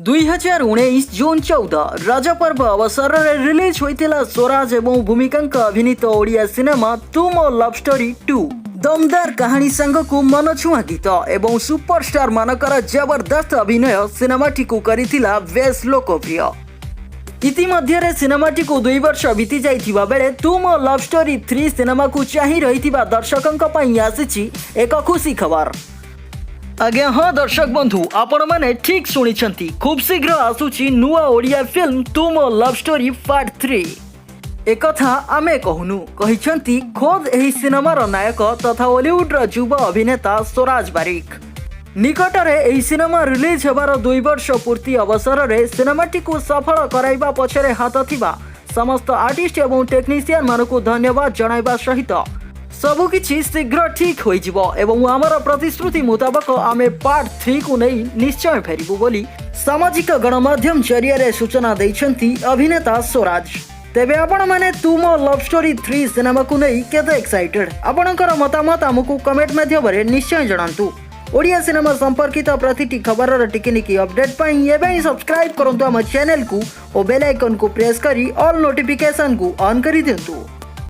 2019 जून 14 रज पर्व अवसर में रिलीज होता स्वराज एवं भूमिका अभिनीत ओडिया सिनेमा तू मो लव स्टोरी 2 दमदार कहानी संग को मन छुआ गीत एवं सुपरस्टार मानकर जबरदस्त अभिनय सिनेमाटी को करिथिला बेस लोकप्रिय। इतिमध्य सिनेमाटी को 2 वर्ष बीती जाइथिबा बेले तू मो लव स्टोरी 3 सिनेमा को चाहि रहिथिबा दर्शकंक पई आसीछि एक खुशी खबर। आज्ञा हाँ दर्शक बंधु आपण मैंने ठीक शुणी खूब शीघ्र आसुची नुआ ओडिया फिल्म तू मो लव स्टोरी पार्ट 3। एक कथा आमे कहूनु कहिछंती खोद एही सिनेमार नायक तथा हॉलीवुड युव अभिनेता स्वराज बारिक। निकटरे एही सिनेमा रिलीज होबार 2 वर्ष पूर्ति अवसर में सिनेमाटी को सफल कराइबा पछरे हाथ थिबा समस्त आर्टिस्ट एवं टेक्नीशियन मानकु धन्यवाद जणाइबा सहित सबुकिछि शीघ्र ठीक होइजिबो एवं आमर प्रतिश्रुति मुताबक आमे पार्ट 3 को नहीं निश्चय फेरिबु बोली सामाजिक गणमाध्यम जरिए सूचना दैछंती अभिनेता स्वराज। तेबे आपण माने तू मो लव स्टोरी 3 सिनेमा को नहीं केते एक्साइटेड आपणकर मतामत आमको कमेंट माध्यम निश्चय जणांतु। ओडिया सिनेमा संपर्कित प्रतिटी खबर टिकिनिकी अपडेट पाई एबे सब्सक्राइब करंतु हम चैनल को और बेल आइकन को प्रेस करी ऑल नोटिफिकेशन को ऑन करी दियंतु।